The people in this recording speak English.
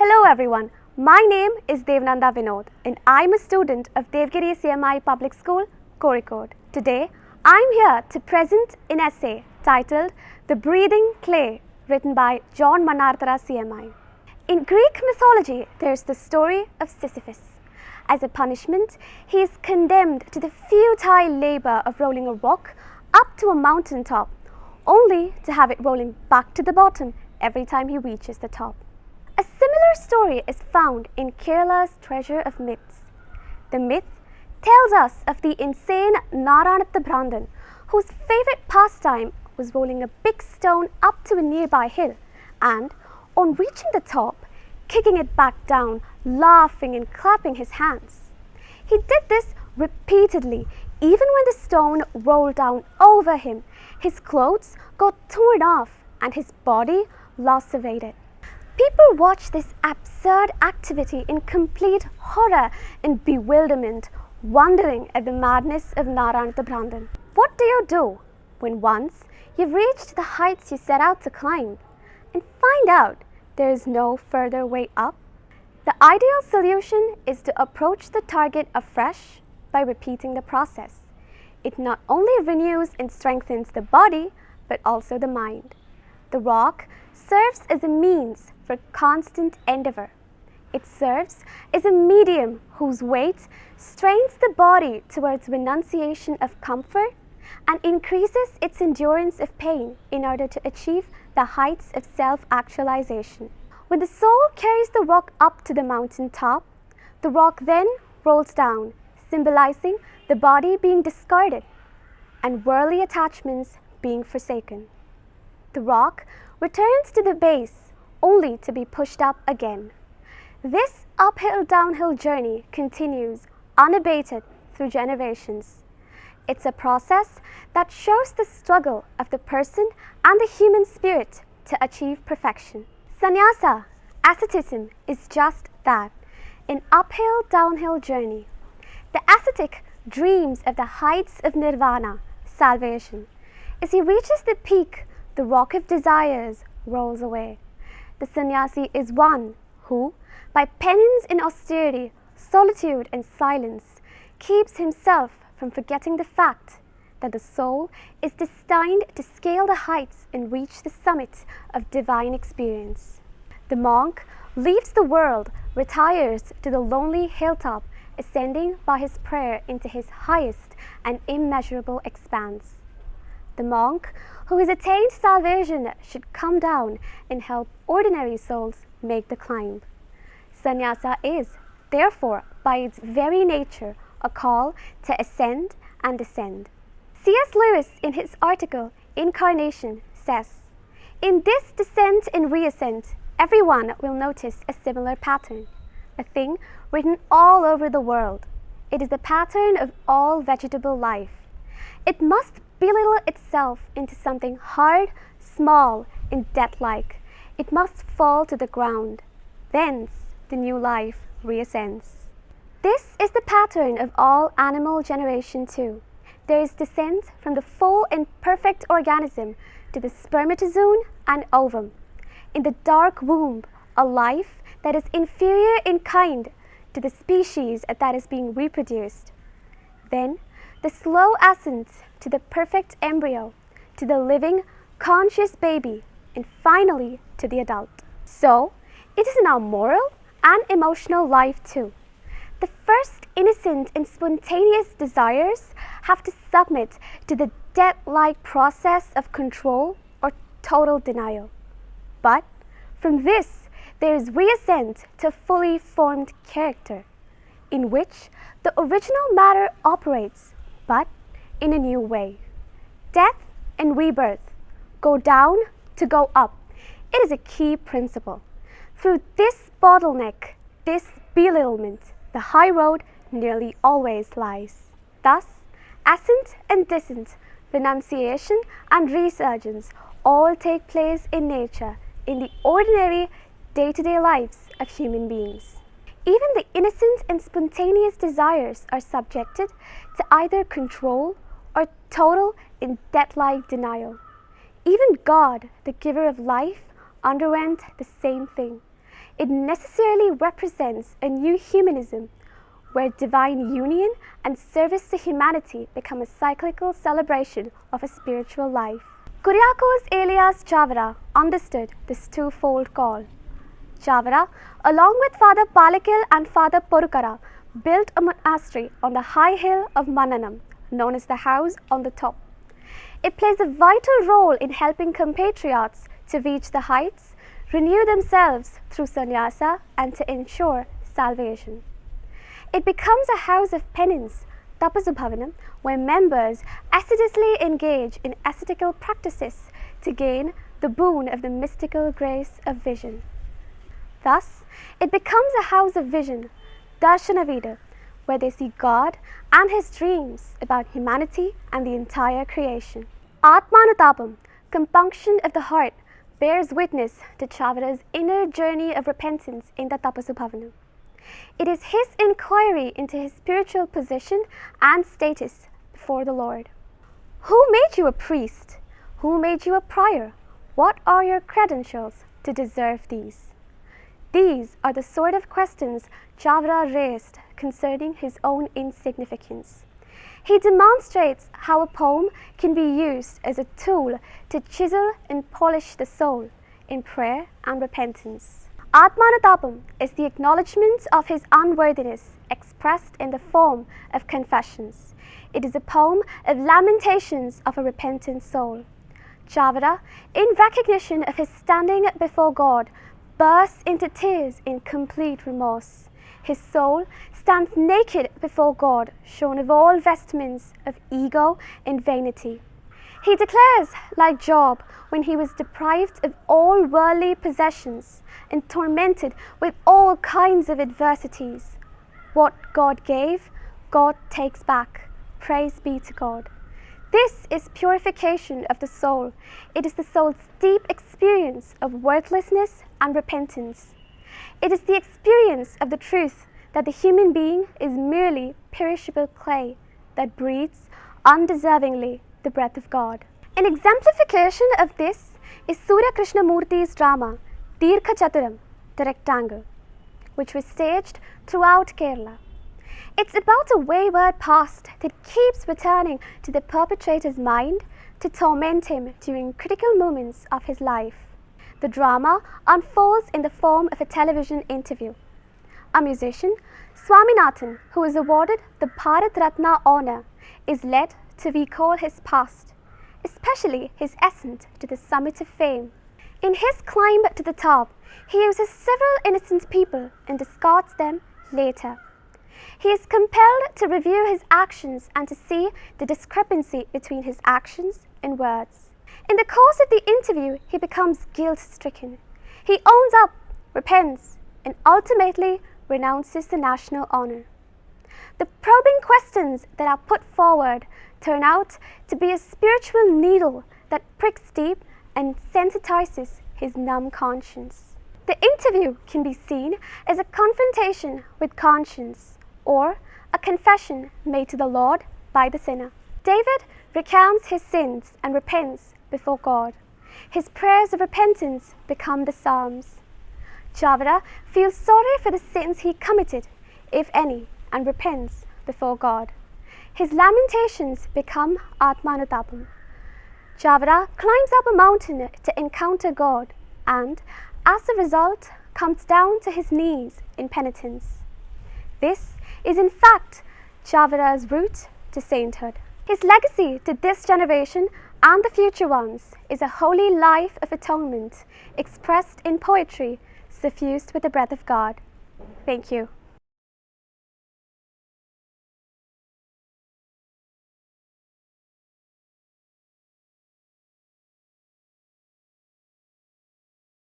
Hello everyone, my name is Devananda Vinod and I'm a student of Devgiri CMI Public School, Kozhikode. Today, I'm here to present an essay titled The Breathing Clay, written by John Mannarathara CMI. In Greek mythology, there's the story of Sisyphus. As a punishment, he is condemned to the futile labor of rolling a rock up to a mountain top, only to have it rolling back to the bottom every time he reaches the top. A similar story is found in Kerala's Treasure of Myths. The myth tells us of the insane Mannarathara, whose favorite pastime was rolling a big stone up to a nearby hill and, on reaching the top, kicking it back down, laughing and clapping his hands. He did this repeatedly, even when the stone rolled down over him, his clothes got torn off and his body lacerated. People watched this absurd activity in complete horror and bewilderment, wondering at the madness of Mannarathara. What do you do when once you've reached the heights you set out to climb and find out there is no further way up? The ideal solution is to approach the target afresh by repeating the process. It not only renews and strengthens the body, but also the mind. The rock serves as a means for constant endeavor. It serves as a medium whose weight strains the body towards renunciation of comfort and increases its endurance of pain in order to achieve the heights of self-actualization. When the soul carries the rock up to the mountain top, the rock then rolls down, symbolizing the body being discarded and worldly attachments being forsaken. The rock returns to the base only to be pushed up again. This uphill-downhill journey continues unabated through generations. It's a process that shows the struggle of the person and the human spirit to achieve perfection. Sannyasa, asceticism, is just that, an uphill-downhill journey. The ascetic dreams of the heights of nirvana, salvation. As he reaches the peak, the rock of desires rolls away. The sannyasi is one who, by penance in austerity, solitude and silence, keeps himself from forgetting the fact that the soul is destined to scale the heights and reach the summit of divine experience. The monk leaves the world, retires to the lonely hilltop, ascending by his prayer into his highest and immeasurable expanse. The monk who has attained salvation should come down and help ordinary souls make the climb. Sannyasa is, therefore, by its very nature, a call to ascend and descend. C.S. Lewis, in his article Incarnation, says, "In this descent and reascent, everyone will notice a similar pattern, a thing written all over the world. It is the pattern of all vegetable life. It must belittle itself into something hard, small, and death-like. It must fall to the ground. Thence the new life reascends." This is the pattern of all animal generation too. There is descent from the full and perfect organism to the spermatozoon and ovum. In the dark womb, a life that is inferior in kind to the species that is being reproduced. Then the slow ascent to the perfect embryo, to the living, conscious baby, and finally to the adult. So, it is in our moral and emotional life too. The first innocent and spontaneous desires have to submit to the death-like process of control or total denial. But from this, there is reascent to fully formed character, in which the original matter operates, but in a new way. Death and rebirth, go down to go up. It is a key principle. Through this bottleneck, this belittlement, the high road nearly always lies. Thus, ascent and descent, renunciation and resurgence all take place in nature, in the ordinary day-to-day lives of human beings. Even the innocent and spontaneous desires are subjected to either control or total and death-like denial. Even God, the giver of life, underwent the same thing. it necessarily represents a new humanism where divine union and service to humanity become a cyclical celebration of a spiritual life. Kuriakose alias Chavara understood this twofold call. Chavara, along with Father Palakil and Father Porukara, built a monastery on the high hill of Mannanam, known as the House on the Top. It plays a vital role in helping compatriots to reach the heights, renew themselves through sannyasa, and to ensure salvation. It becomes a house of penance, tapasubhavanam, where members assiduously engage in ascetical practices to gain the boon of the mystical grace of vision. Thus, it becomes a house of vision, darshanavida, where they see God and His dreams about humanity and the entire creation. Atmanutapam, compunction of the heart, bears witness to Chavara's inner journey of repentance in the Tapasubhavanam. It is his inquiry into his spiritual position and status before the Lord. Who made you a priest? Who made you a prior? What are your credentials to deserve these? These are the sort of questions Chavara raised concerning his own insignificance. He demonstrates how a poem can be used as a tool to chisel and polish the soul in prayer and repentance. Atmanutapam is the acknowledgement of his unworthiness expressed in the form of confessions. It is a poem of lamentations of a repentant soul. Chavara, in recognition of his standing before God, bursts into tears in complete remorse. His soul stands naked before God, shorn of all vestments of ego and vanity. He declares, like Job, when he was deprived of all worldly possessions and tormented with all kinds of adversities, what God gave, God takes back. Praise be to God. This is purification of the soul. It is the soul's deep experience of worthlessness and repentance. It is the experience of the truth that the human being is merely perishable clay that breathes undeservingly the breath of God. An exemplification of this is Surya Krishnamurti's drama Dirgha Chaturam, the Rectangle, which was staged throughout Kerala. It's about a wayward past that keeps returning to the perpetrator's mind to torment him during critical moments of his life. The drama unfolds in the form of a television interview. A musician, Swaminathan, who was awarded the Bharat Ratna honor, is led to recall his past, especially his ascent to the summit of fame. In his climb to the top, he uses several innocent people and discards them later. He is compelled to review his actions and to see the discrepancy between his actions and words. In the course of the interview, he becomes guilt-stricken. He owns up, repents, and ultimately renounces the national honor. The probing questions that are put forward turn out to be a spiritual needle that pricks deep and sensitizes his numb conscience. The interview can be seen as a confrontation with conscience or a confession made to the Lord by the sinner. David recounts his sins and repents before God. His prayers of repentance become the Psalms. Chavara feels sorry for the sins he committed, if any, and repents before God. His lamentations become Atmanutapam. Chavara climbs up a mountain to encounter God and, as a result, comes down to his knees in penitence. This is in fact Chavara's route to sainthood. His legacy to this generation and the future ones is a holy life of atonement expressed in poetry suffused with the breath of God. Thank you.